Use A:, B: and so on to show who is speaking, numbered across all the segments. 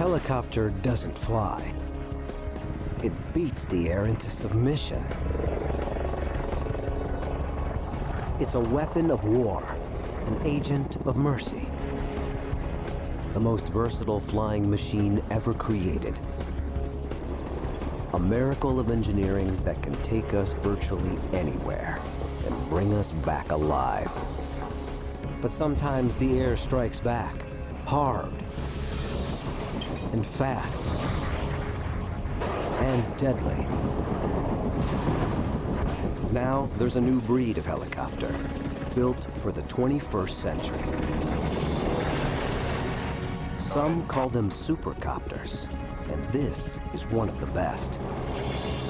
A: helicopter doesn't fly. It beats the air into submission. It's a weapon of war, an agent of mercy. The most versatile flying machine ever created. A miracle of engineering that can take us virtually anywhere and bring us back alive. But sometimes the air strikes back, hard and fast and deadly. Now there's a new breed of helicopter built for the 21st century. Some call them supercopters, and this is one of the best.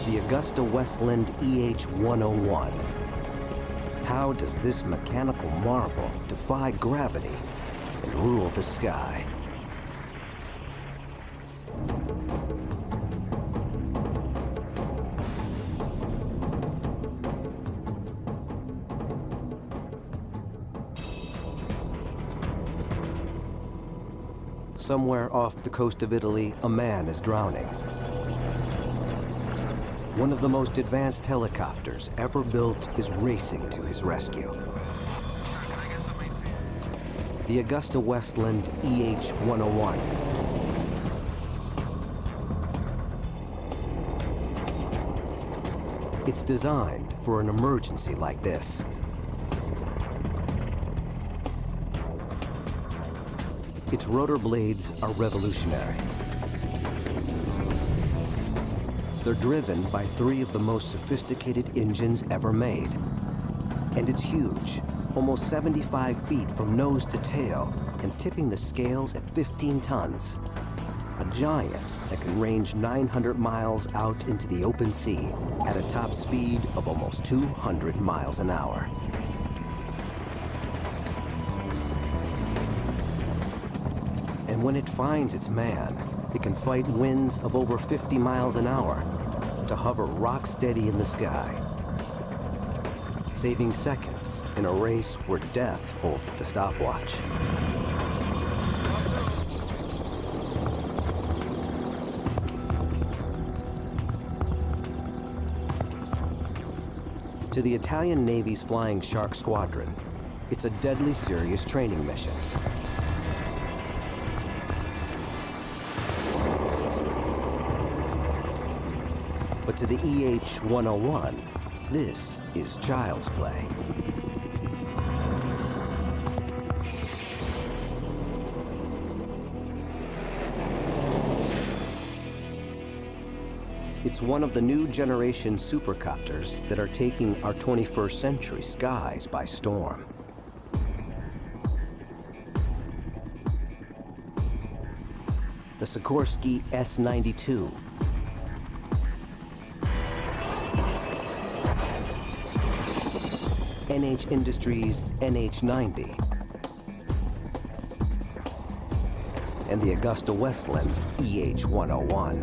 A: The Augusta-Westland EH-101. How does this mechanical marvel defy gravity and rule the sky? Somewhere off the coast of Italy, a man is drowning. One of the most advanced helicopters ever built is racing to his rescue. The Augusta-Westland EH-101. It's designed for an emergency like this. Its rotor blades are revolutionary. They're driven by 3 of the most sophisticated engines ever made. And it's huge, almost 75 feet from nose to tail, and tipping the scales at 15 tons. A giant that can range 900 miles out into the open sea at a top speed of almost 200 miles an hour. And when it finds its man, it can fight winds of over 50 miles an hour to hover rock steady in the sky, saving seconds in a race where death holds the stopwatch. To the Italian Navy's Flying Shark Squadron, it's a deadly serious training mission. But to the EH-101, this is child's play. It's one of the new generation supercopters that are taking our 21st century skies by storm. The Sikorsky S-92. NH Industries NH-90, and the Augusta-Westland EH-101.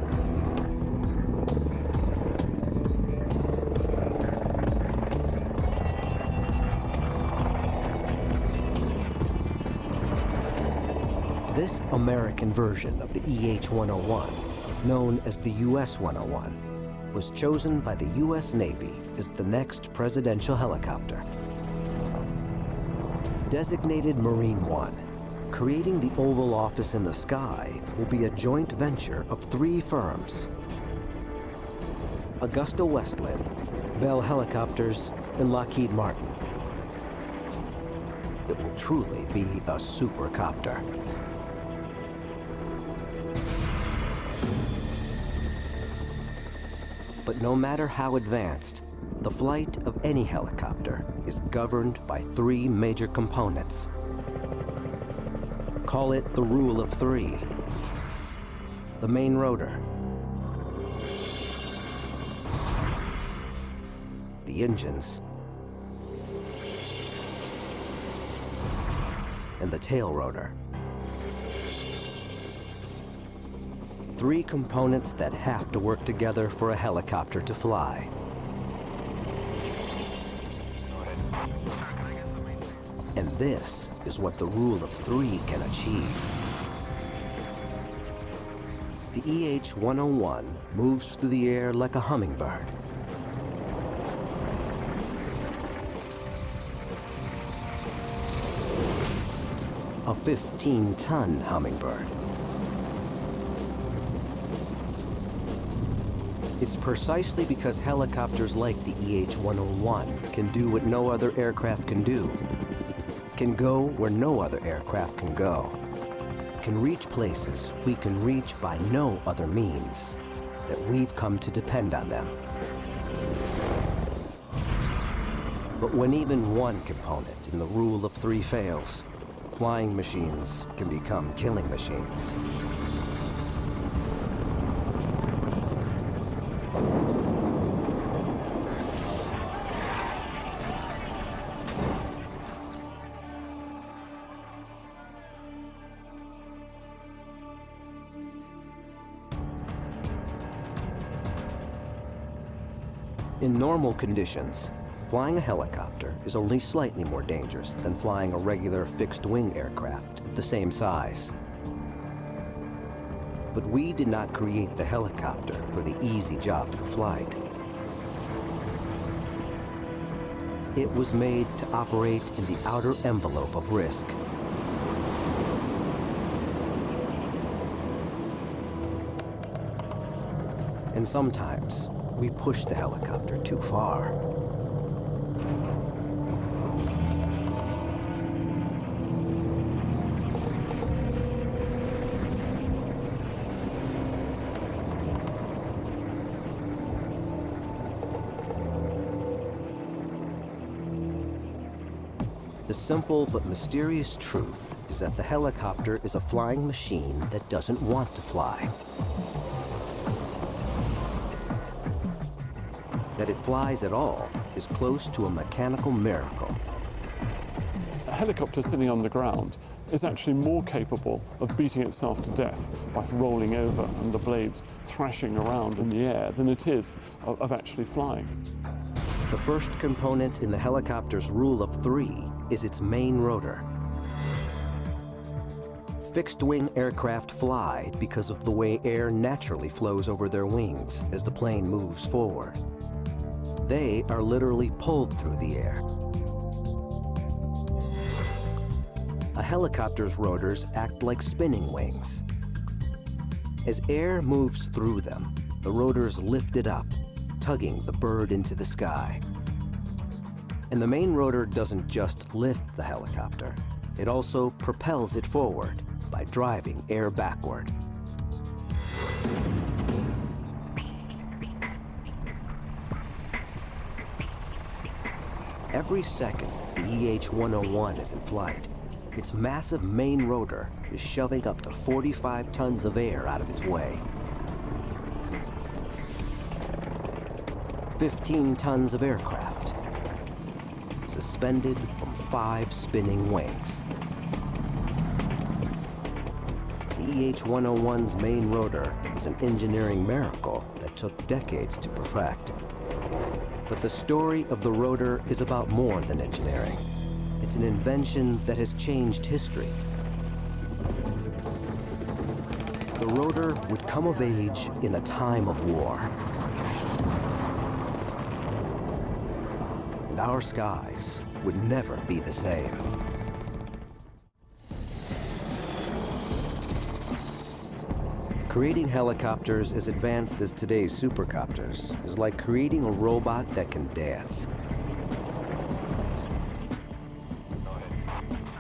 A: This American version of the EH-101, known as the US-101, was chosen by the US Navy as the next presidential helicopter. Designated Marine One, creating the Oval Office in the sky will be a joint venture of 3 firms: Augusta-Westland, Bell Helicopters, and Lockheed Martin. It will truly be a supercopter. But no matter how advanced, the flight of any helicopter is governed by 3 major components. Call it the rule of 3. The main rotor, the engines, and the tail rotor. 3 components that have to work together for a helicopter to fly. And this is what the rule of 3 can achieve. The EH-101 moves through the air like a hummingbird. A 15-ton hummingbird. It's precisely because helicopters like the EH-101 can do what no other aircraft can do, can go where no other aircraft can go, can reach places we can reach by no other means, that we've come to depend on them. But when even one component in the rule of three fails, flying machines can become killing machines. In normal conditions, flying a helicopter is only slightly more dangerous than flying a regular fixed-wing aircraft of the same size. But we did not create the helicopter for the easy jobs of flight. It was made to operate in the outer envelope of risk. And sometimes, we push the helicopter too far. The simple but mysterious truth is that the helicopter is a flying machine that doesn't want to fly. That it flies at all is close to a mechanical miracle.
B: A helicopter sitting on the ground is actually more capable of beating itself to death by rolling over and the blades thrashing around in the air than it is of actually flying.
A: The first component in the helicopter's rule of three is its main rotor. Fixed-wing aircraft fly because of the way air naturally flows over their wings as the plane moves forward. They are literally pulled through the air. A helicopter's rotors act like spinning wings. As air moves through them, the rotors lift it up, tugging the bird into the sky. And the main rotor doesn't just lift the helicopter, it also propels it forward by driving air backward. Every second the EH-101 is in flight, its massive main rotor is shoving up to 45 tons of air out of its way. 15 tons of aircraft, suspended from 5 spinning wings. The EH-101's main rotor is an engineering miracle that took decades to perfect. But the story of the rotor is about more than engineering. It's an invention that has changed history. The rotor would come of age in a time of war. And our skies would never be the same. Creating helicopters as advanced as today's supercopters is like creating a robot that can dance.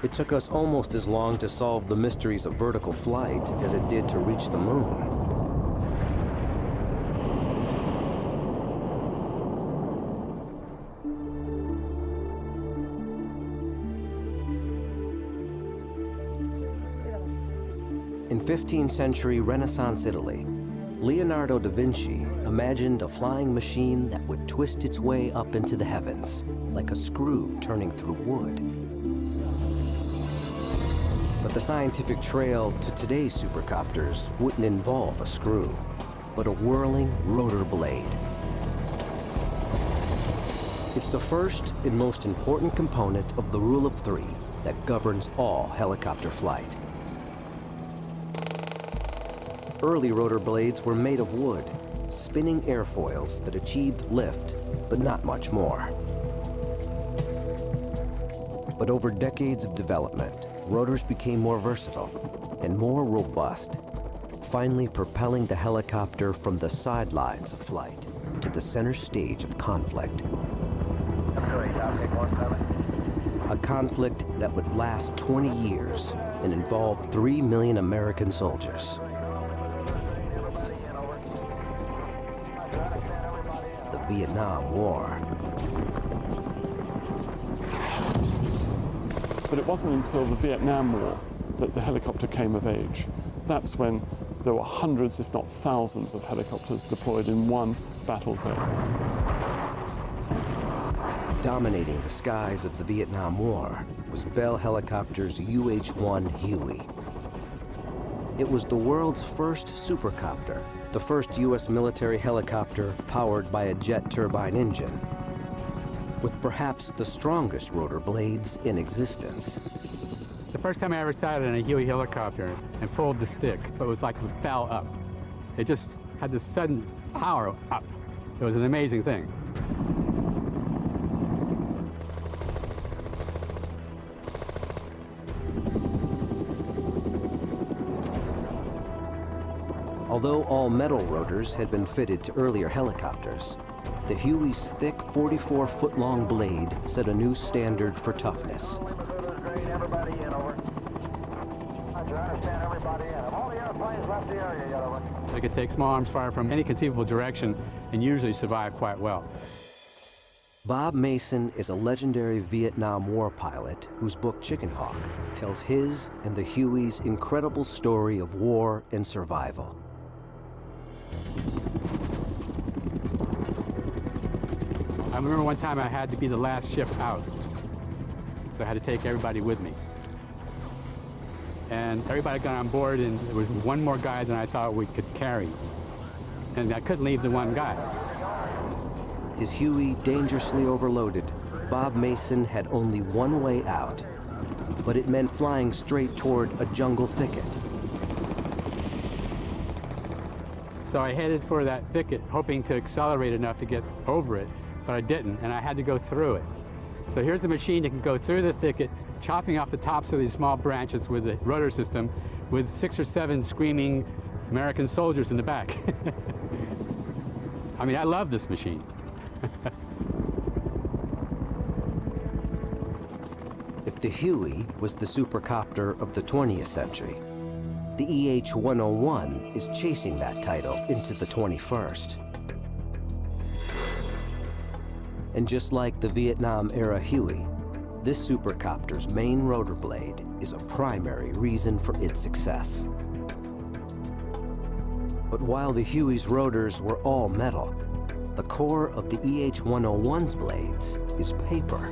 A: It took us almost as long to solve the mysteries of vertical flight as it did to reach the moon. In 15th century Renaissance Italy, Leonardo da Vinci imagined a flying machine that would twist its way up into the heavens, like a screw turning through wood. But the scientific trail to today's supercopters wouldn't involve a screw, but a whirling rotor blade. It's the first and most important component of the rule of three that governs all helicopter flight. Early rotor blades were made of wood, spinning airfoils that achieved lift, but not much more. But over decades of development, rotors became more versatile and more robust, finally propelling the helicopter from the sidelines of flight to the center stage of conflict. A conflict that would last 20 years and involve 3 million American soldiers. The Vietnam War.
B: But it wasn't until the Vietnam War that the helicopter came of age. That's when there were hundreds, if not thousands, of helicopters deployed in one battle zone.
A: Dominating the skies of the Vietnam War was Bell Helicopter's UH-1 Huey. It was the world's first supercopter, the first U.S. military helicopter powered by a jet turbine engine, with perhaps the strongest rotor blades in existence.
C: The first time I ever sat in a Huey helicopter and pulled the stick, it was like it fell up. It just had this sudden power up. It was an amazing thing.
A: Although all metal rotors had been fitted to earlier helicopters, the Huey's thick 44-foot-long blade set a new standard for toughness.
C: They could take small arms fire from any conceivable direction and usually survive quite well.
A: Bob Mason is a legendary Vietnam War pilot whose book Chicken Hawk tells his and the Huey's incredible story of war and survival.
C: I remember one time I had to be the last ship out, so I had to take everybody with me. And everybody got on board, and there was one more guy than I thought we could carry. And I couldn't leave the one guy.
A: His Huey dangerously overloaded, Bob Mason had only one way out, but it meant flying straight toward a jungle thicket.
C: So I headed for that thicket, hoping to accelerate enough to get over it, but I didn't, and I had to go through it. So here's a machine that can go through the thicket, chopping off the tops of these small branches with the rotor system, with 6 or 7 screaming American soldiers in the back. I mean, I love this machine.
A: If the Huey was the supercopter of the 20th century, the EH-101 is chasing that title into the 21st. And just like the Vietnam-era Huey, this supercopter's main rotor blade is a primary reason for its success. But while the Huey's rotors were all metal, the core of the EH-101's blades is paper.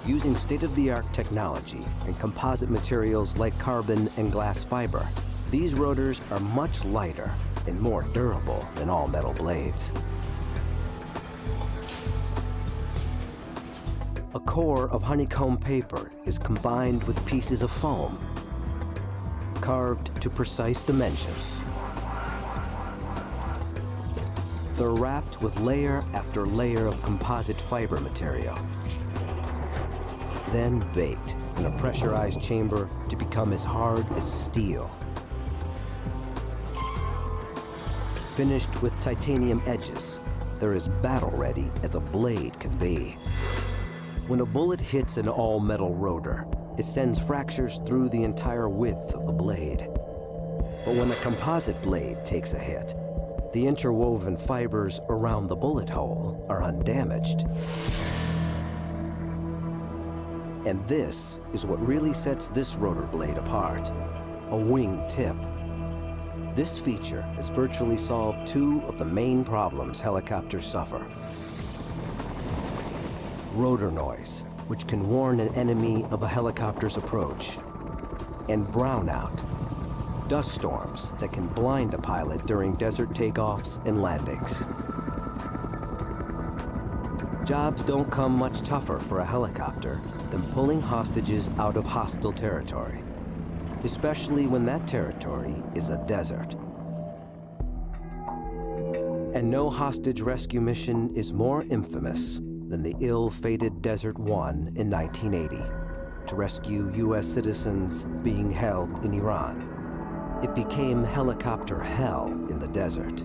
A: Using state-of-the-art technology and composite materials like carbon and glass fiber, these rotors are much lighter and more durable than all metal blades. A core of honeycomb paper is combined with pieces of foam, carved to precise dimensions. They're wrapped with layer after layer of composite fiber material, then baked in a pressurized chamber to become as hard as steel. Finished with titanium edges, they're as battle-ready as a blade can be. When a bullet hits an all-metal rotor, it sends fractures through the entire width of the blade. But when a composite blade takes a hit, the interwoven fibers around the bullet hole are undamaged. And this is what really sets this rotor blade apart, a wing tip. This feature has virtually solved 2 of the main problems helicopters suffer. Rotor noise, which can warn an enemy of a helicopter's approach, and brownout, dust storms that can blind a pilot during desert takeoffs and landings. Jobs don't come much tougher for a helicopter than pulling hostages out of hostile territory. especially when that territory is a desert. And no hostage rescue mission is more infamous than the ill-fated Desert One in 1980 to rescue U.S. citizens being held in Iran. It became helicopter hell in the desert,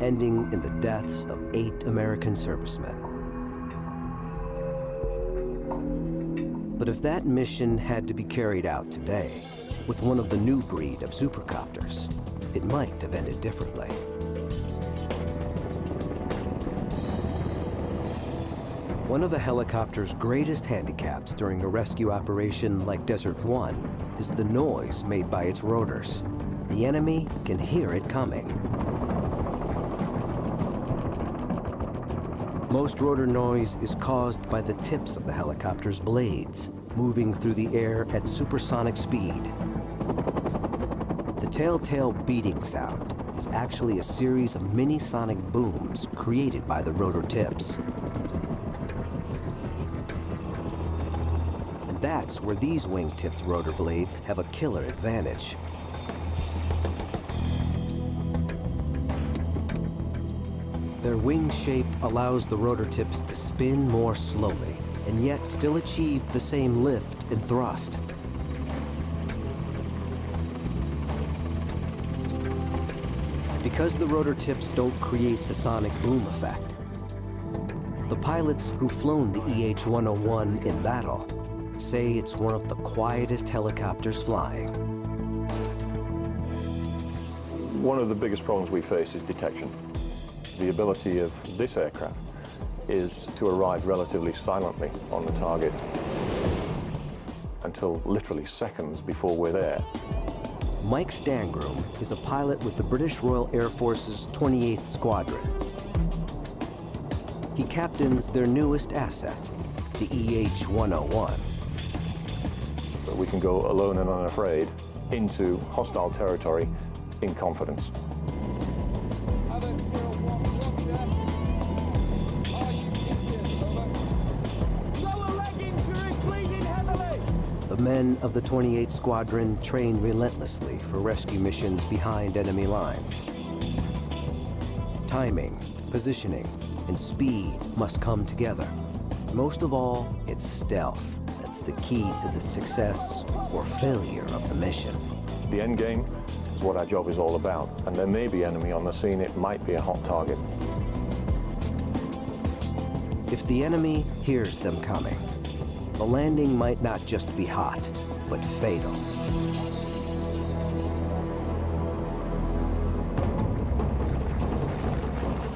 A: ending in the deaths of 8 American servicemen. But if that mission had to be carried out today, with one of the new breed of supercopters, it might have ended differently. One of a helicopter's greatest handicaps during a rescue operation like Desert One is the noise made by its rotors. The enemy can hear it coming. Most rotor noise is caused by the tips of the helicopter's blades moving through the air at supersonic speed. The telltale beating sound is actually a series of mini-sonic booms created by the rotor tips. And that's where these wing-tipped rotor blades have a killer advantage. Their wing shape allows the rotor tips to spin more slowly and yet still achieve the same lift and thrust. Because the rotor tips don't create the sonic boom effect, the pilots who've flown the EH-101 in battle say it's one of the quietest helicopters flying.
D: One of the biggest problems we face is detection. The ability of this aircraft is to arrive relatively silently on the target until literally seconds before we're there.
A: Mike Stangroom is a pilot with the British Royal Air Force's 28th Squadron. He captains their newest asset, the EH-101.
D: But we can go alone and unafraid into hostile territory in confidence.
A: The men of the 28th Squadron train relentlessly for rescue missions behind enemy lines. Timing, positioning, and speed must come together. Most of all, it's stealth that's the key to the success or failure of the mission.
D: The end game is what our job is all about, and there may be enemy on the scene. It might be a hot target.
A: If the enemy hears them coming, the landing might not just be hot, but fatal.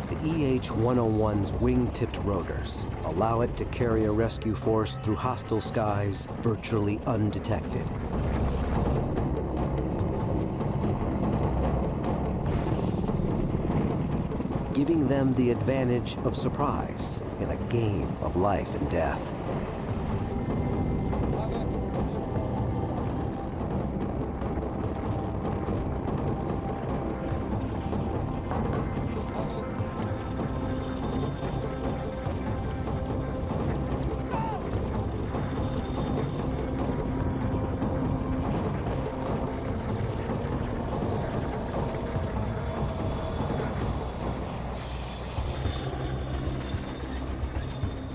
A: The EH-101's wing-tipped rotors allow it to carry a rescue force through hostile skies virtually undetected. Giving them the advantage of surprise in a game of life and death.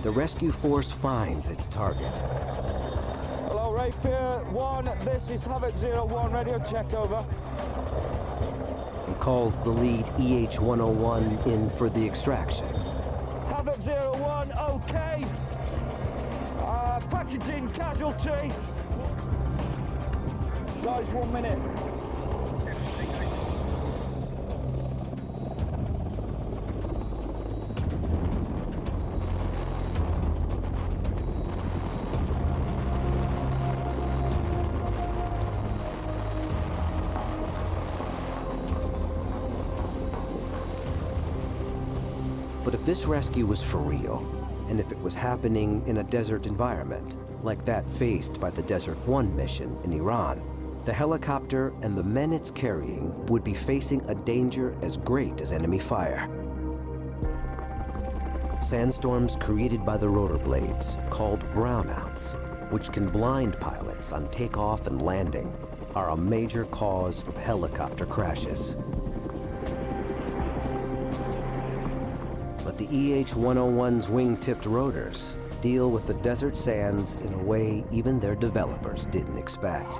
A: The rescue force finds its target.
E: Hello, Rapier 1, this is Havoc 01, radio check over.
A: And calls the lead EH-101 in for the extraction.
E: Havoc 01, okay. Packaging casualty. Guys, 1 minute.
A: But if this rescue was for real, and if it was happening in a desert environment, like that faced by the Desert One mission in Iran, the helicopter and the men it's carrying would be facing a danger as great as enemy fire. Sandstorms created by the rotor blades, called brownouts, which can blind pilots on takeoff and landing, are a major cause of helicopter crashes. But the EH-101's wing-tipped rotors deal with the desert sands in a way even their developers didn't expect.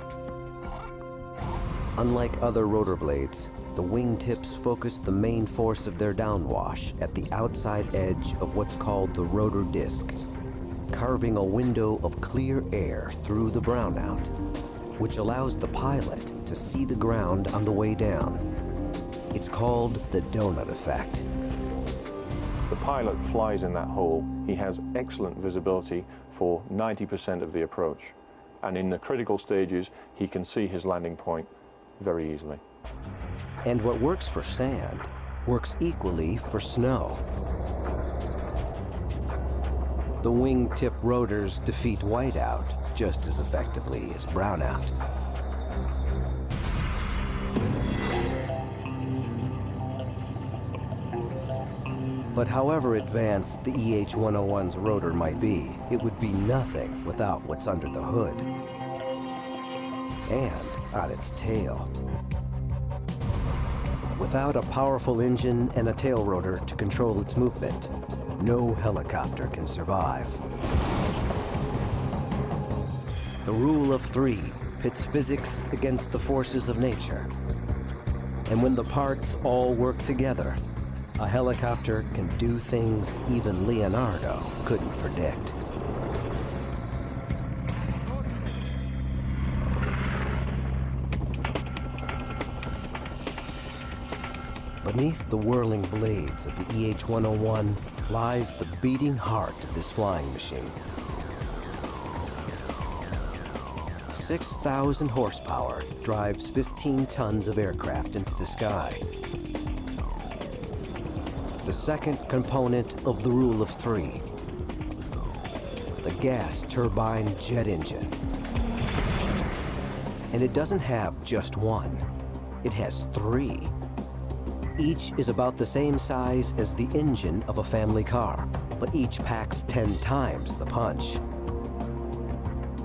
A: Unlike other rotor blades, the wingtips focus the main force of their downwash at the outside edge of what's called the rotor disc, carving a window of clear air through the brownout, which allows the pilot to see the ground on the way down. It's called the donut effect.
D: The pilot flies in that hole. He has excellent visibility for 90% of the approach. And in the critical stages, he can see his landing point very easily.
A: And what works for sand works equally for snow. The wingtip rotors defeat whiteout just as effectively as brownout. But however advanced the EH-101's rotor might be, it would be nothing without what's under the hood and on its tail. Without a powerful engine and a tail rotor to control its movement, no helicopter can survive. The rule of three pits physics against the forces of nature. And when the parts all work together, a helicopter can do things even Leonardo couldn't predict. Beneath the whirling blades of the EH-101 lies the beating heart of this flying machine. 6,000 horsepower drives 15 tons of aircraft into the sky. The second component of the rule of three, the gas turbine jet engine. And it doesn't have just one, it has three. Each is about the same size as the engine of a family car, but each packs 10 times the punch.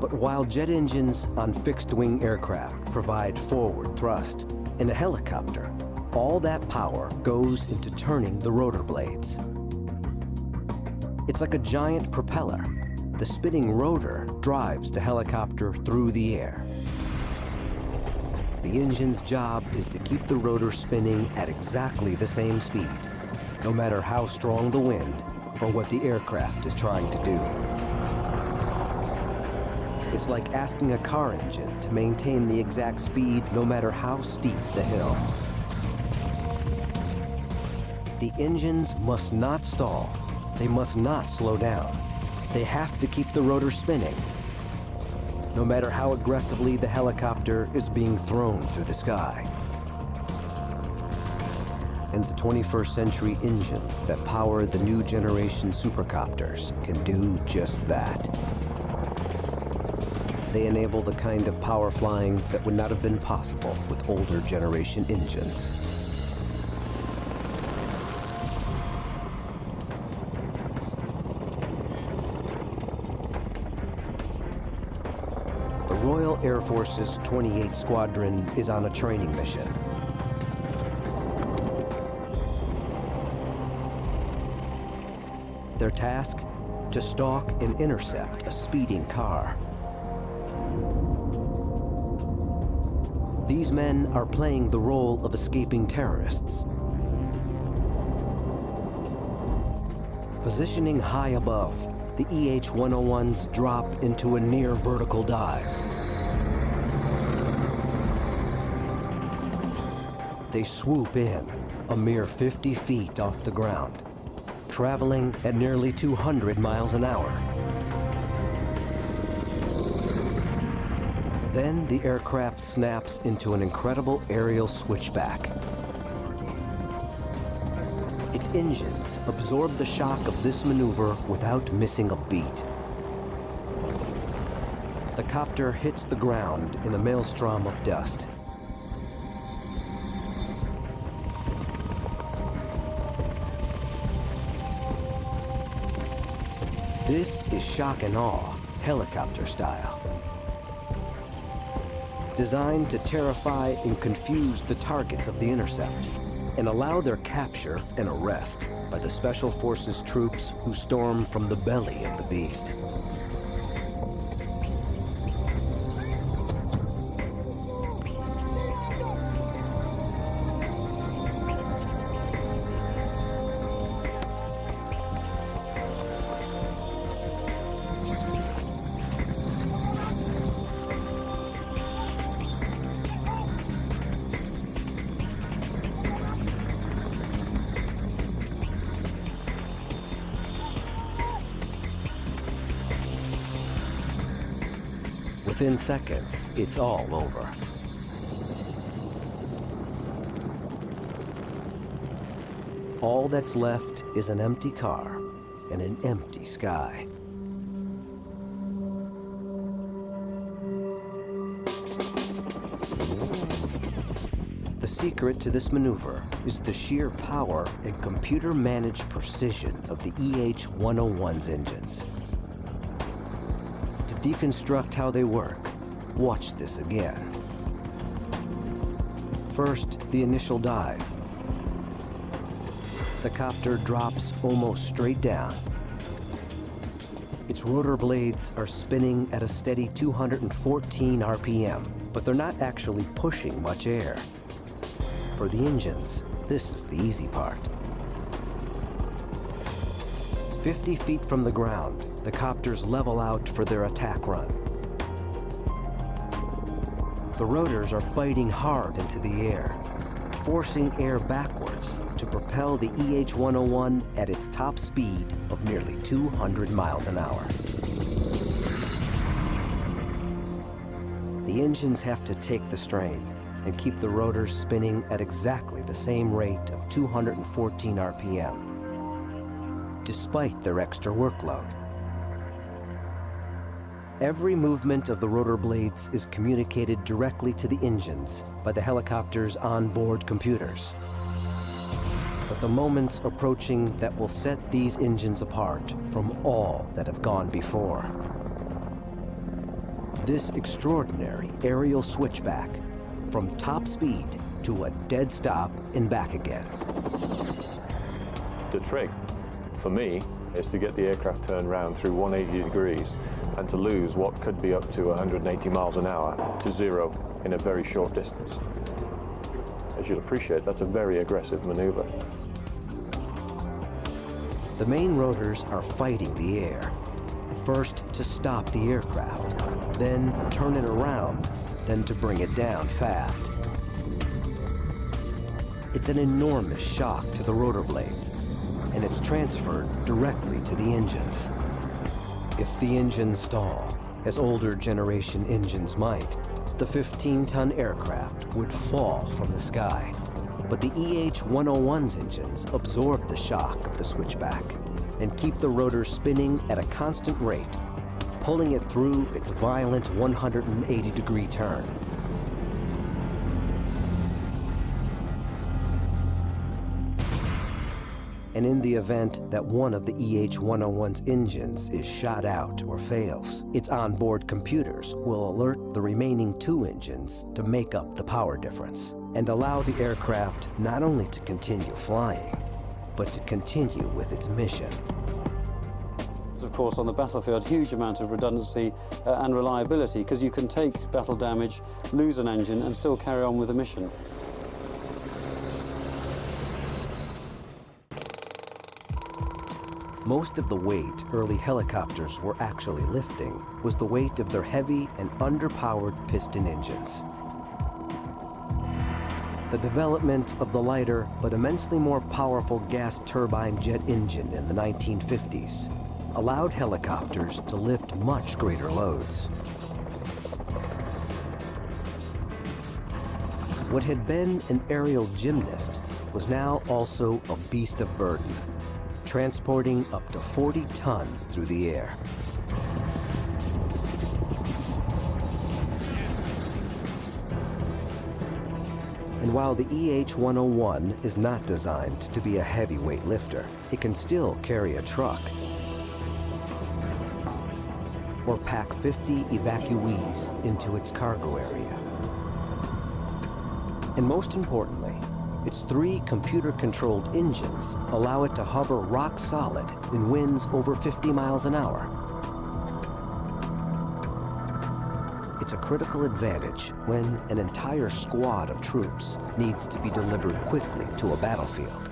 A: But while jet engines on fixed-wing aircraft provide forward thrust, in a helicopter, all that power goes into turning the rotor blades. It's like a giant propeller. The spinning rotor drives the helicopter through the air. The engine's job is to keep the rotor spinning at exactly the same speed, no matter how strong the wind or what the aircraft is trying to do. It's like asking a car engine to maintain the exact speed no matter how steep the hill. The engines must not stall. They must not slow down. They have to keep the rotor spinning, no matter how aggressively the helicopter is being thrown through the sky. And the 21st century engines that power the new generation supercopters can do just that. They enable the kind of power flying that would not have been possible with older generation engines. Royal Air Force's 28th Squadron is on a training mission. Their task? To stalk and intercept a speeding car. These men are playing the role of escaping terrorists. Positioning high above, the EH-101s drop into a near vertical dive. They swoop in, a mere 50 feet off the ground, traveling at nearly 200 miles an hour. Then the aircraft snaps into an incredible aerial switchback. Its engines absorb the shock of this maneuver without missing a beat. The copter hits the ground in a maelstrom of dust. This is shock and awe, helicopter style. designed to terrify and confuse the targets of the intercept and allow their capture and arrest by the Special Forces troops who storm from the belly of the beast. Within seconds, it's all over. All that's left is an empty car and an empty sky. The secret to this maneuver is the sheer power and computer-managed precision of the EH-101's engines. To deconstruct how they work, watch this again. First, the initial dive. The copter drops almost straight down. Its rotor blades are spinning at a steady 214 RPM, but they're not actually pushing much air. For the engines, this is the easy part. 50 feet from the ground, the copters level out for their attack run. The rotors are biting hard into the air, forcing air backwards to propel the EH-101 at its top speed of nearly 200 miles an hour. The engines have to take the strain and keep the rotors spinning at exactly the same rate of 214 RPM, despite their extra workload. Every movement of the rotor blades is communicated directly to the engines by the helicopter's onboard computers. But the moment's approaching that will set these engines apart from all that have gone before. This extraordinary aerial switchback from top speed to a dead stop and back again.
D: The trick, for me, is to get the aircraft turned round through 180 degrees and to lose what could be up to 180 miles an hour to zero in a very short distance. As you'll appreciate, that's a very aggressive maneuver.
A: The main rotors are fighting the air. First to stop the aircraft, then turn it around, then to bring it down fast. It's an enormous shock to the rotor blades, and it's transferred directly to the engines. If the engines stall, as older generation engines might, the 15-ton aircraft would fall from the sky. But the EH-101's engines absorb the shock of the switchback and keep the rotors spinning at a constant rate, pulling it through its violent 180-degree turn. And in the event that one of the EH-101's engines is shot out or fails, its onboard computers will alert the remaining two engines to make up the power difference and allow the aircraft not only to continue flying, but to continue with its mission.
F: Of course, on the battlefield, huge amount of redundancy and reliability, because you can take battle damage, lose an engine, and still carry on with the mission.
A: Most of the weight early helicopters were actually lifting was the weight of their heavy and underpowered piston engines. The development of the lighter but immensely more powerful gas turbine jet engine in the 1950s allowed helicopters to lift much greater loads. What had been an aerial gymnast was now also a beast of burden, transporting up to 40 tons through the air. And while the EH-101 is not designed to be a heavyweight lifter, it can still carry a truck or pack 50 evacuees into its cargo area. And most importantly, its 3 computer-controlled engines allow it to hover rock solid in winds over 50 miles an hour. It's a critical advantage when an entire squad of troops needs to be delivered quickly to a battlefield.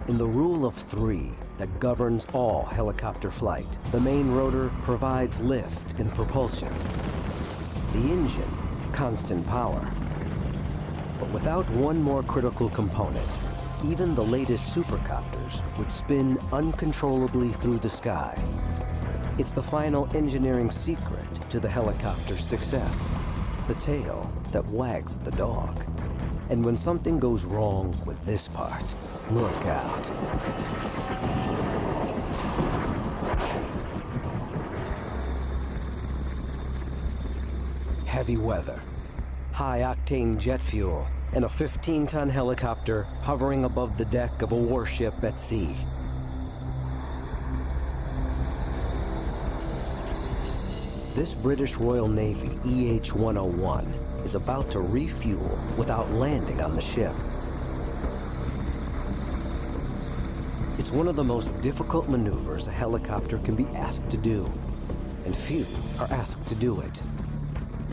A: In the rule of 3 that governs all helicopter flight, the main rotor provides lift and propulsion. The engine, constant power. But without one more critical component, even the latest supercopters would spin uncontrollably through the sky. It's the final engineering secret to the helicopter's success, the tail that wags the dog. And when something goes wrong with this part, look out. Heavy weather, high-octane jet fuel, and a 15-ton helicopter hovering above the deck of a warship at sea. This British Royal Navy EH-101 is about to refuel without landing on the ship. It's one of the most difficult maneuvers a helicopter can be asked to do, and few are asked to do it.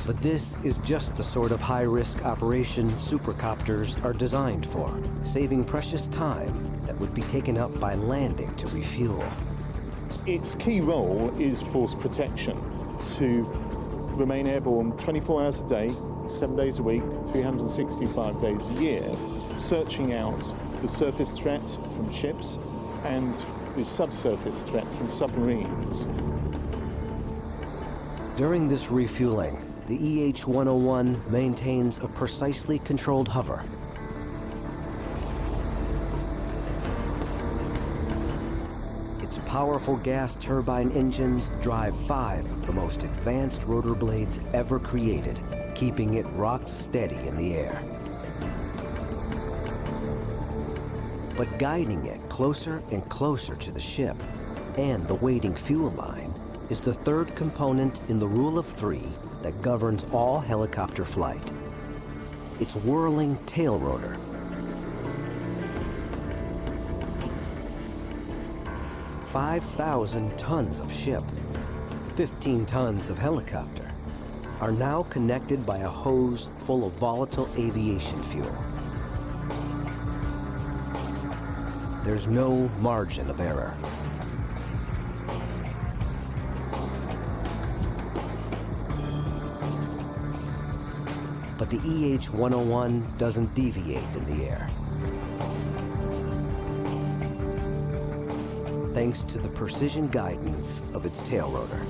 A: But this is just the sort of high-risk operation supercopters are designed for, saving precious time that would be taken up by landing to refuel.
G: Its key role is force protection, to remain airborne 24 hours a day, 7 days a week, 365 days a year, searching out the surface threat from ships and the subsurface threat from submarines.
A: During this refueling, the EH-101 maintains a precisely controlled hover. Its powerful gas turbine engines drive 5 of the most advanced rotor blades ever created, keeping it rock steady in the air. But guiding it closer and closer to the ship and the waiting fuel line is the 3rd component in the rule of 3 that governs all helicopter flight. Its whirling tail rotor. "5,000 tons of ship, 15 tons of helicopter are now connected by a hose full of volatile aviation fuel. There's no margin of error. But the EH-101 doesn't deviate in the air. Thanks to the precision guidance of its tail rotor.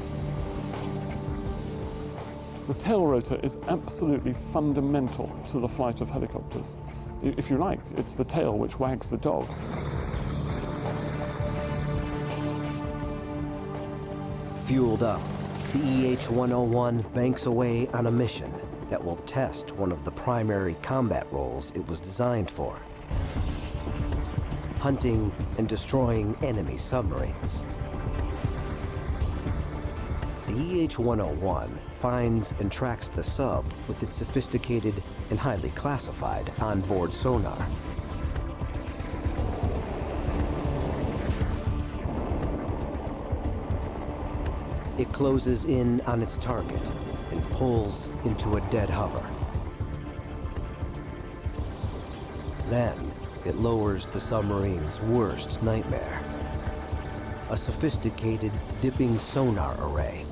B: The tail rotor is absolutely fundamental to the flight of helicopters. If you like, it's the tail which wags the dog.
A: Fueled up, the EH-101 banks away on a mission that will test one of the primary combat roles it was designed for: hunting and destroying enemy submarines. The EH-101 finds and tracks the sub with its sophisticated and highly classified onboard sonar. It closes in on its target and pulls into a dead hover. Then it lowers the submarine's worst nightmare: a sophisticated dipping sonar array.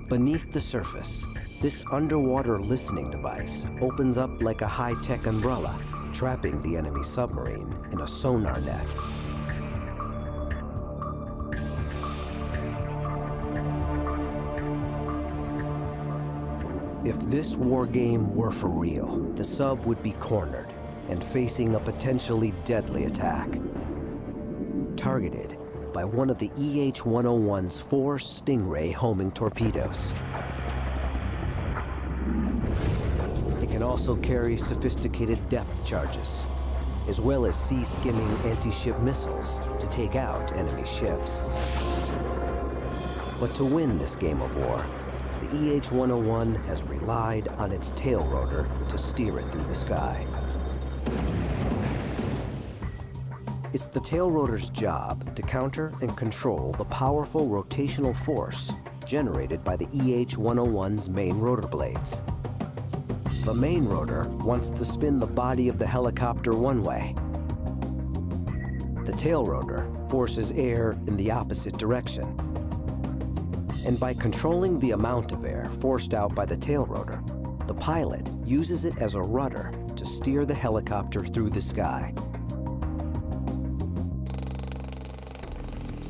A: Beneath the surface, this underwater listening device opens up like a high-tech umbrella, trapping the enemy submarine in a sonar net. If this war game were for real, the sub would be cornered and facing a potentially deadly attack. Targeted by one of the EH-101's 4 Stingray homing torpedoes. It can also carry sophisticated depth charges, as well as sea-skimming anti-ship missiles to take out enemy ships. But to win this game of war, the EH-101 has relied on its tail rotor to steer it through the sky. It's the tail rotor's job to counter and control the powerful rotational force generated by the EH-101's main rotor blades. The main rotor wants to spin the body of the helicopter one way. The tail rotor forces air in the opposite direction. And by controlling the amount of air forced out by the tail rotor, the pilot uses it as a rudder to steer the helicopter through the sky.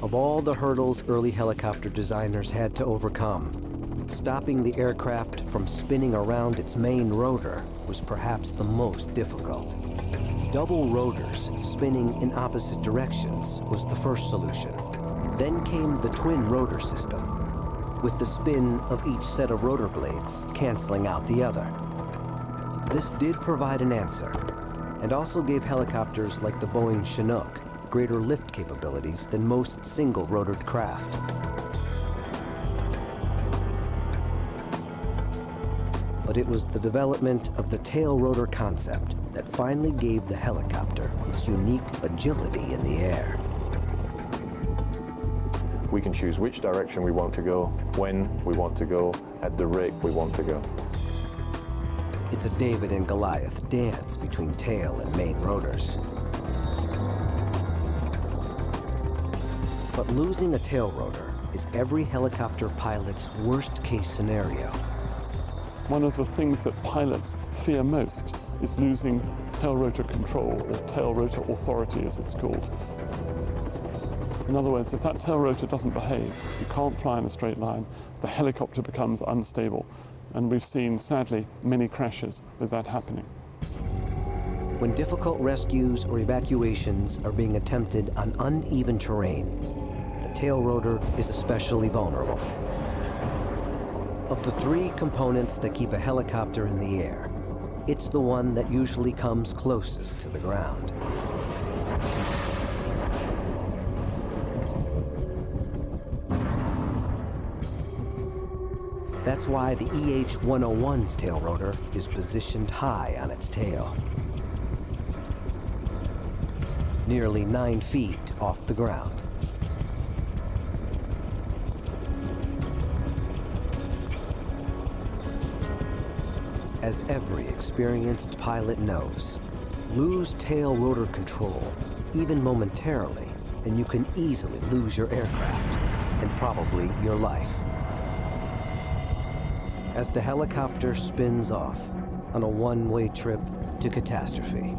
A: Of all the hurdles early helicopter designers had to overcome, stopping the aircraft from spinning around its main rotor was perhaps the most difficult. Double rotors spinning in opposite directions was the first solution. Then came the twin rotor system, with the spin of each set of rotor blades canceling out the other. This did provide an answer, and also gave helicopters like the Boeing Chinook greater lift capabilities than most single-rotored craft. But it was the development of the tail rotor concept that finally gave the helicopter its unique agility in the air.
D: We can choose which direction we want to go, when we want to go, at the rate we want to go.
A: It's a David and Goliath dance between tail and main rotors. But losing a tail rotor is every helicopter pilot's worst-case scenario.
B: One of the things that pilots fear most is losing tail rotor control, or tail rotor authority as it's called. In other words, if that tail rotor doesn't behave, you can't fly in a straight line, the helicopter becomes unstable. And we've seen, sadly, many crashes with that happening.
A: When difficult rescues or evacuations are being attempted on uneven terrain, the tail rotor is especially vulnerable. Of the three components that keep a helicopter in the air, it's the one that usually comes closest to the ground. That's why the EH-101's tail rotor is positioned high on its tail, nearly 9 feet off the ground. As every experienced pilot knows, lose tail rotor control, even momentarily, and you can easily lose your aircraft, and probably your life. As the helicopter spins off on a one-way trip to catastrophe.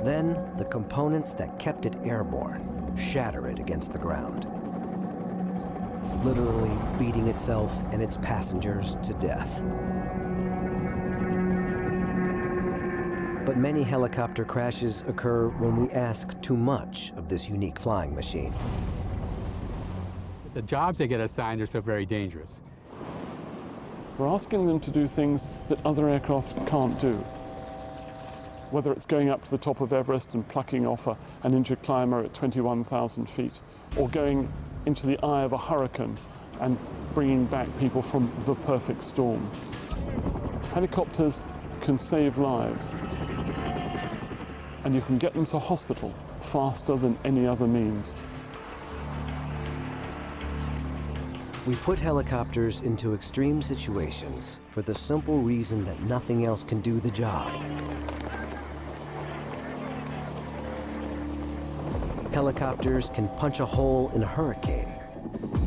A: Then, the components that kept it airborne shatter it against the ground, literally beating itself and its passengers to death. But many helicopter crashes occur when we ask too much of this unique flying machine.
C: The jobs they get assigned are so very dangerous.
B: We're asking them to do things that other aircraft can't do. Whether it's going up to the top of Everest and plucking off an injured climber at 21,000 feet, or going into the eye of a hurricane and bringing back people from the perfect storm. Helicopters can save lives, and you can get them to hospital faster than any other means.
A: We put helicopters into extreme situations for the simple reason that nothing else can do the job. Helicopters can punch a hole in a hurricane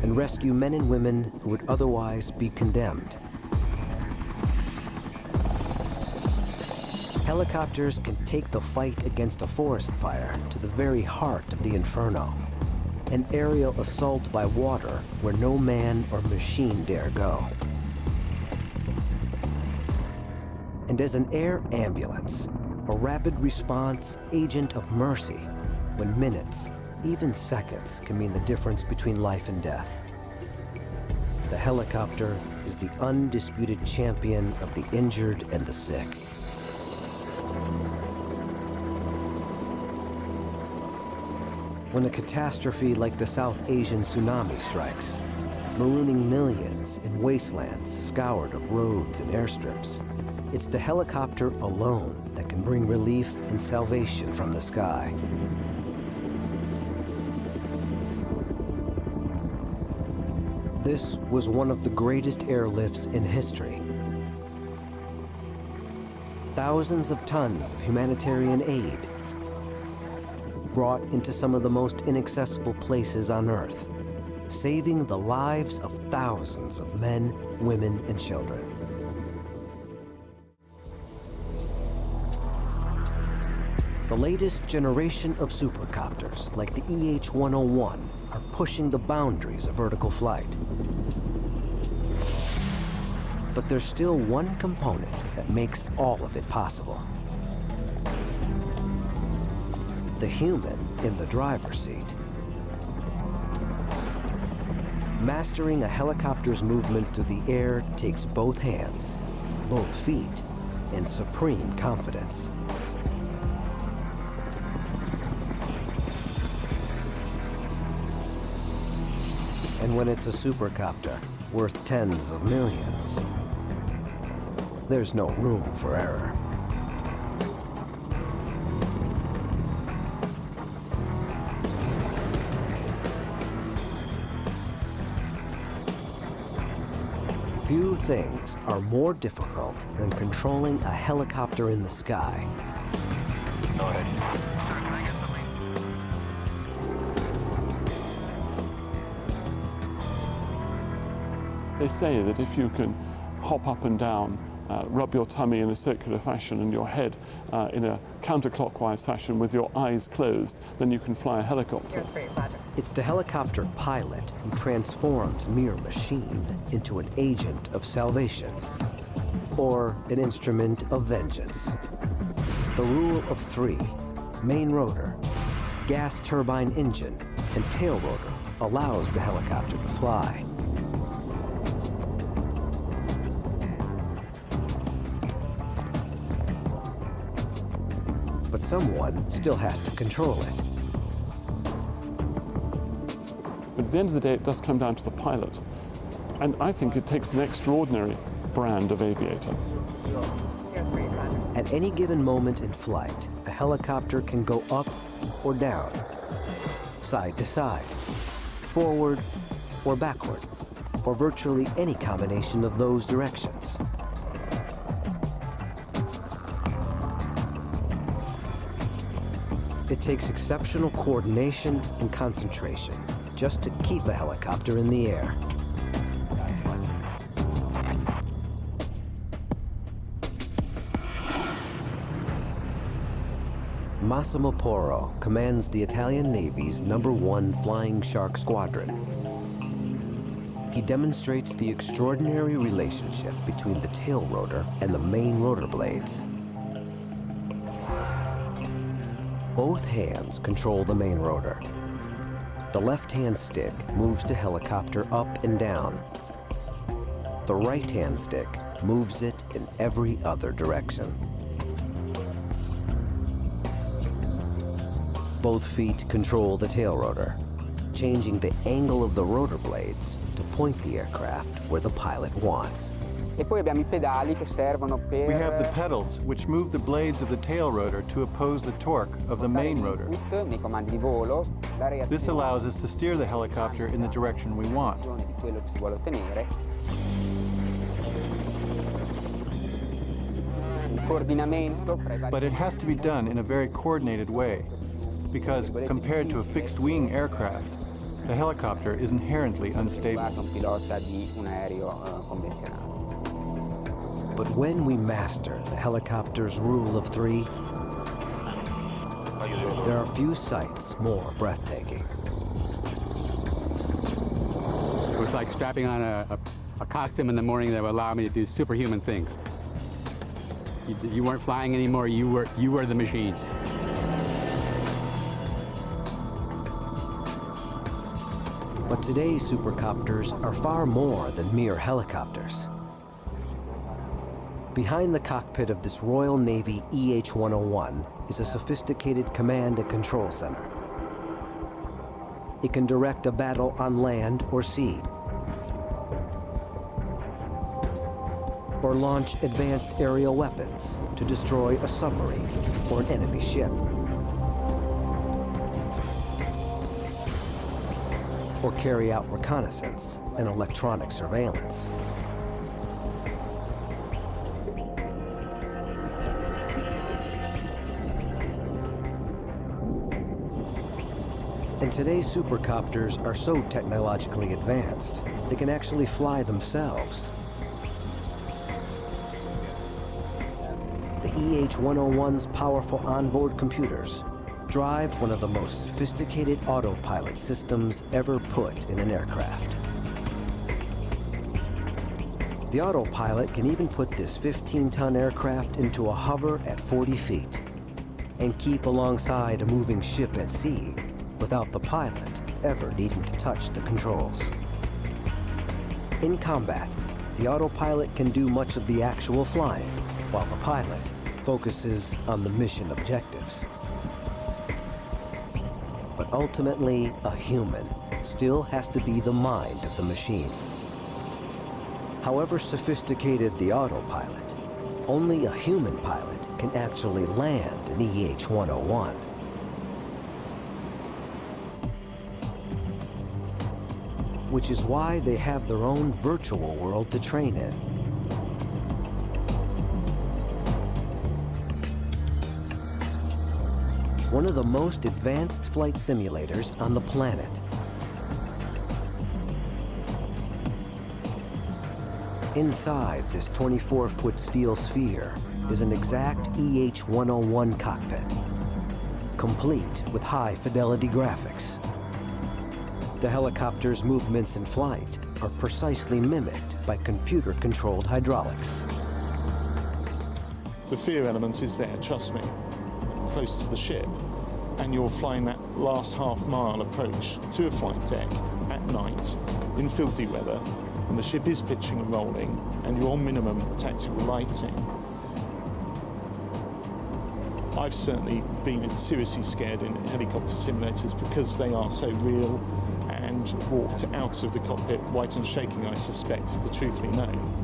A: and rescue men and women who would otherwise be condemned. Helicopters can take the fight against a forest fire to the very heart of the inferno, an aerial assault by water where no man or machine dare go. And as an air ambulance, a rapid response agent of mercy, when minutes, even seconds, can mean the difference between life and death. The helicopter is the undisputed champion of the injured and the sick. When a catastrophe like the South Asian tsunami strikes, marooning millions in wastelands scoured of roads and airstrips, it's the helicopter alone that can bring relief and salvation from the sky. This was one of the greatest airlifts in history. Thousands of tons of humanitarian aid brought into some of the most inaccessible places on Earth, saving the lives of thousands of men, women, and children. The latest generation of supercopters, like the EH-101, are pushing the boundaries of vertical flight. But there's still one component that makes all of it possible. The human in the driver's seat. Mastering a helicopter's movement through the air takes both hands, both feet, and supreme confidence. And when it's a supercopter worth tens of millions, there's no room for error. Few things are more difficult than controlling a helicopter in the sky.
D: Go ahead.
B: They say that if you can hop up and down, rub your tummy in a circular fashion and your head in a counterclockwise fashion with your eyes closed, then you can fly a helicopter.
A: It's the helicopter pilot who transforms mere machine into an agent of salvation, or an instrument of vengeance. The rule of three, main rotor, gas turbine engine, and tail rotor allows the helicopter to fly. But someone still has to control it.
B: But at the end of the day, it does come down to the pilot. And I think it takes an extraordinary brand of aviator.
A: At any given moment in flight, a helicopter can go up or down, side to side, forward or backward, or virtually any combination of those directions. It takes exceptional coordination and concentration just to keep a helicopter in the air. Massimo Porro commands the Italian Navy's #1 Flying Shark Squadron. He demonstrates the extraordinary relationship between the tail rotor and the main rotor blades. Both hands control the main rotor. The left-hand stick moves the helicopter up and down. The right-hand stick moves it in every other direction. Both feet control the tail rotor, changing the angle of the rotor blades to point the aircraft where the pilot wants.
H: E poi abbiamo I pedali che servono per...
I: We have the pedals, which move the blades of the tail rotor to oppose the torque of the main rotor.
H: nei comandi di volo, la reazione
I: This allows us to steer the helicopter in the direction we want.
H: di quello che si vuole ottenere. Il coordinamento fra I vari
I: But it has to be done in a very coordinated way, because compared to a fixed-wing aircraft, the helicopter is inherently unstable.
H: un pilota di un aereo convenzionale.
A: But when we master the helicopter's rule of three, there are few sights more breathtaking.
C: It was like strapping on a costume in the morning that would allow me to do superhuman things. You weren't flying anymore, you were the machine.
A: But today's supercopters are far more than mere helicopters. Behind the cockpit of this Royal Navy EH-101 is a sophisticated command and control center. it can direct a battle on land or sea, or launch advanced aerial weapons to destroy a submarine or an enemy ship, or carry out reconnaissance and electronic surveillance. And today's supercopters are so technologically advanced, they can actually fly themselves. The EH-101's powerful onboard computers drive one of the most sophisticated autopilot systems ever put in an aircraft. The autopilot can even put this 15-ton aircraft into a hover at 40 feet and keep alongside a moving ship at sea without the pilot ever needing to touch the controls. In combat, the autopilot can do much of the actual flying, while the pilot focuses on the mission objectives. But ultimately, a human still has to be the mind of the machine. However sophisticated the autopilot, only a human pilot can actually land an EH-101. Which is why they have their own virtual world to train in. One of the most advanced flight simulators on the planet. Inside this 24-foot steel sphere is an exact EH-101 cockpit, complete with high-fidelity graphics. The helicopter's movements in flight are precisely mimicked by computer-controlled hydraulics.
G: The fear element is there, trust me, close to the ship, and you're flying that last half-mile approach to a flight deck at night in filthy weather, and the ship is pitching and rolling, and you're on minimum tactical lighting. I've certainly been seriously scared in helicopter simulators because they are so real, and walked out of the cockpit white and shaking, I suspect, if the truth be known.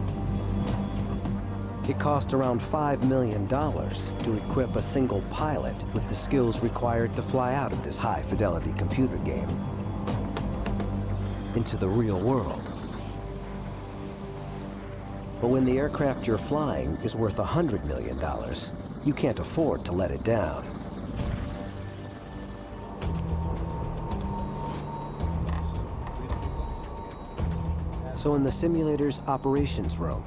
A: It cost around $5 million to equip a single pilot with the skills required to fly out of this high-fidelity computer game into the real world. But when the aircraft you're flying is worth $100 million, you can't afford to let it down. So in the simulator's operations room,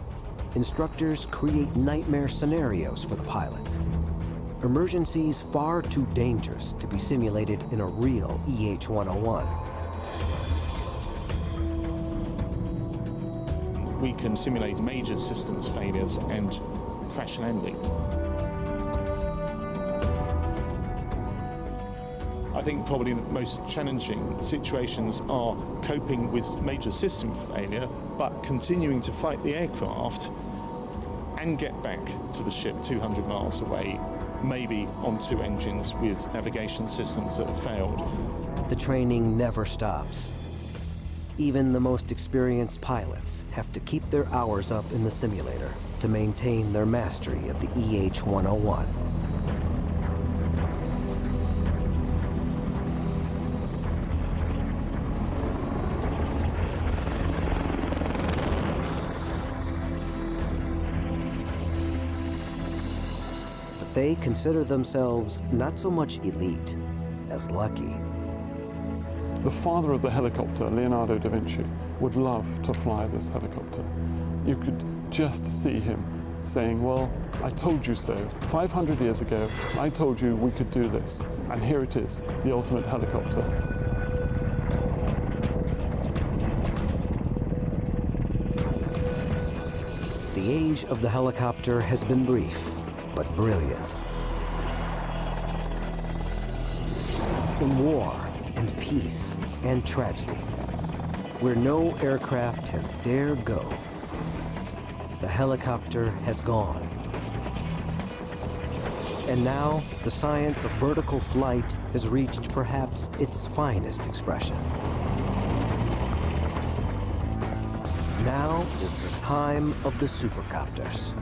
A: instructors create nightmare scenarios for the pilots. Emergencies far too dangerous to be simulated in a real EH-101.
G: We can simulate major systems failures and crash landing. I think probably the most challenging situations are coping with major system failure, but continuing to fight the aircraft and get back to the ship 200 miles away, maybe on two engines with navigation systems that have failed.
A: The training never stops. Even the most experienced pilots have to keep their hours up in the simulator to maintain their mastery of the EH-101. They consider themselves not so much elite as lucky.
B: The father of the helicopter, Leonardo da Vinci, would love to fly this helicopter. You could just see him saying, well, I told you so. 500 years ago, I told you we could do this. And here it is, the ultimate helicopter.
A: The age of the helicopter has been brief, but brilliant. In war and peace and tragedy, where no aircraft has dared go, the helicopter has gone. And now, the science of vertical flight has reached perhaps its finest expression. Now is the time of the supercopters.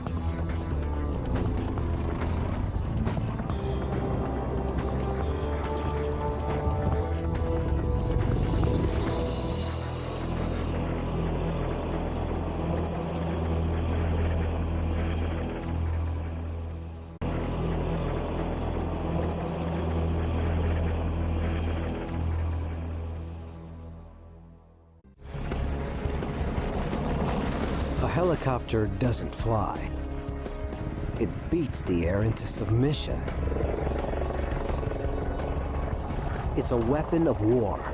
A: A helicopter doesn't fly. It beats the air into submission. It's a weapon of war,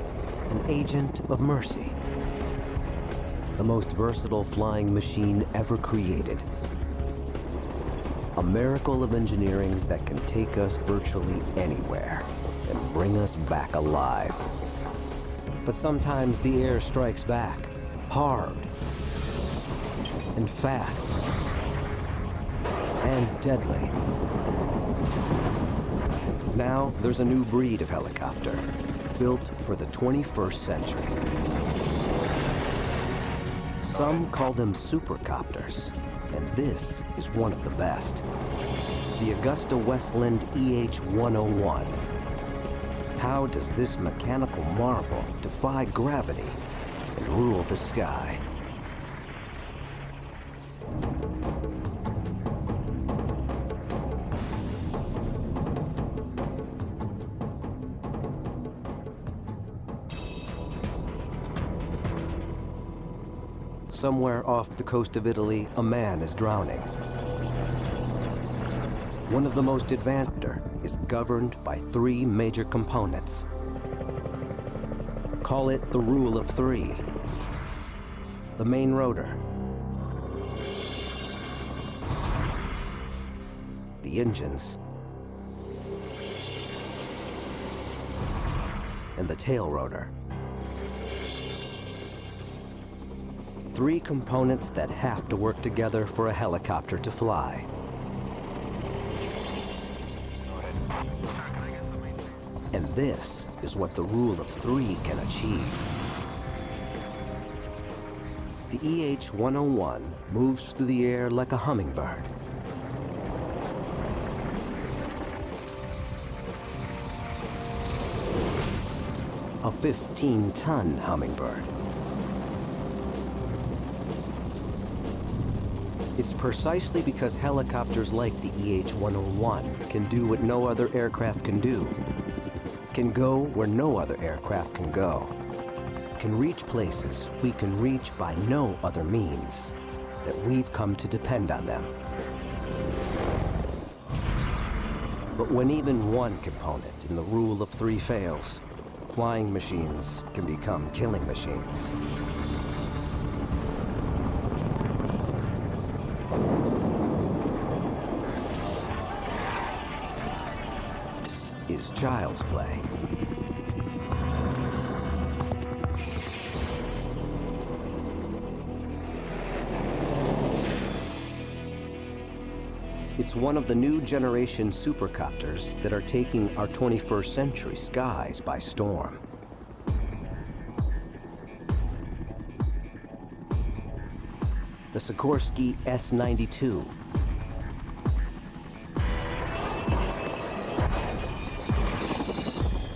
A: an agent of mercy. The most versatile flying machine ever created. A miracle of engineering that can take us virtually anywhere and bring us back alive. But sometimes the air strikes back, hard, and fast, and deadly. Now there's a new breed of helicopter, built for the 21st century. Some call them supercopters, and this is one of the best. The Augusta-Westland EH-101. How does this mechanical marvel defy gravity and rule the sky? Somewhere off the coast of Italy, a man is drowning. One of the most advanced is governed by three major components. Call it the rule of three. The main rotor, the engines, and the tail rotor. Three components that have to work together for a helicopter to fly. And this is what the rule of three can achieve. The EH-101 moves through the air like a hummingbird. A 15-ton hummingbird. It's precisely because helicopters like the EH-101 can do what no other aircraft can do, can go where no other aircraft can go, can reach places we can reach by no other means, that we've come to depend on them. But when even one component in the rule of three fails, flying machines can become killing machines. Is child's play. It's one of the new generation supercopters that are taking our 21st century skies by storm. The Sikorsky S-92.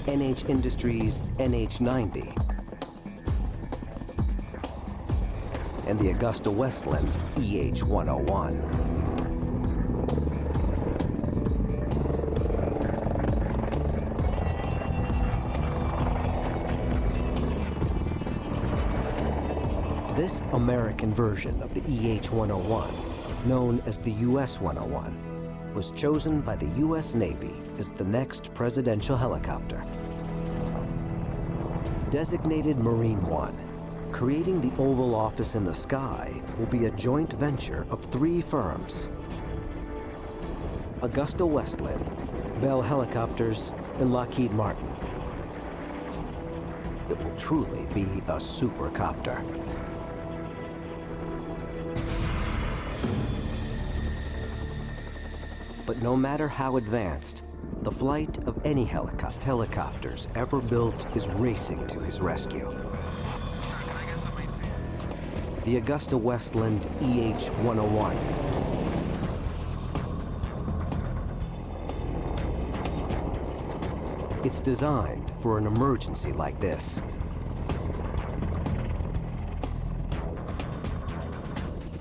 A: NH Industries NH-90, and the Augusta-Westland EH-101. This American version of the EH-101, known as the US-101, was chosen by the US Navy as the next presidential helicopter. Designated Marine One, creating the Oval Office in the sky will be a joint venture of three firms: Augusta-Westland, Bell Helicopters, and Lockheed Martin. It will truly be a supercopter. But no matter how advanced, the flight of any helicopters ever built is racing to his rescue. The Augusta Westland EH-101. It's designed for an emergency like this.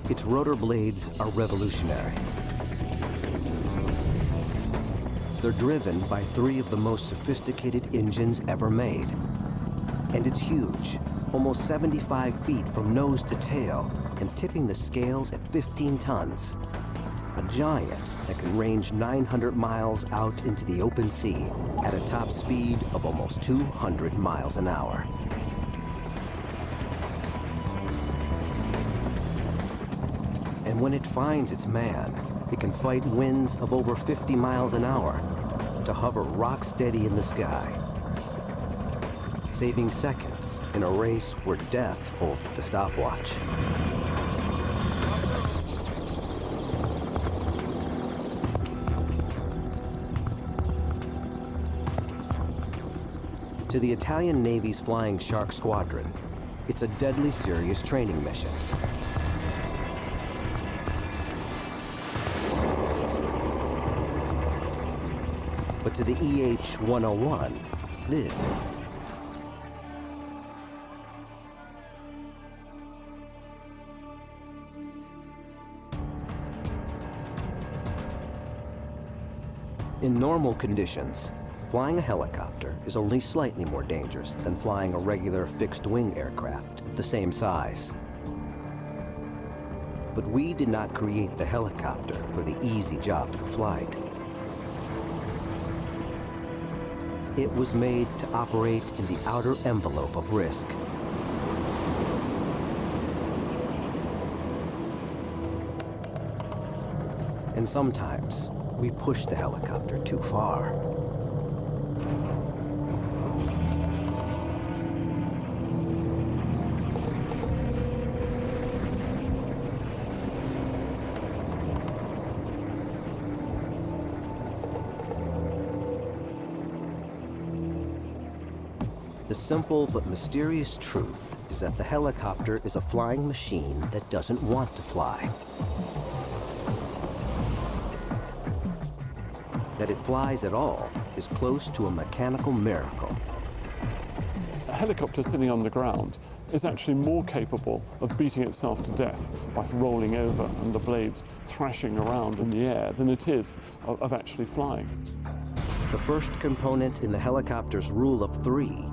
A: Its rotor blades are revolutionary. They're driven by 3 of the most sophisticated engines ever made. And it's huge, almost 75 feet from nose to tail, and tipping the scales at 15 tons. A giant that can range 900 miles out into the open sea at a top speed of almost 200 miles an hour. And when it finds its man, it can fight winds of over 50 miles an hour to hover rock steady in the sky, saving seconds in a race where death holds the stopwatch. To the Italian Navy's Flying Shark Squadron, it's a deadly serious training mission. But to the EH-101, this. In normal conditions, flying a helicopter is only slightly more dangerous than flying a regular fixed-wing aircraft of the same size. But we did not create the helicopter for the easy jobs of flight. It was made to operate in the outer envelope of risk. And sometimes, we push the helicopter too far. The simple but mysterious truth is that the helicopter is a flying machine that doesn't want to fly. That it flies at all is close to a mechanical miracle.
B: A helicopter sitting on the ground is actually more capable of beating itself to death by rolling over and the blades thrashing around in the air than it is of actually flying.
A: The first component in the helicopter's rule of 3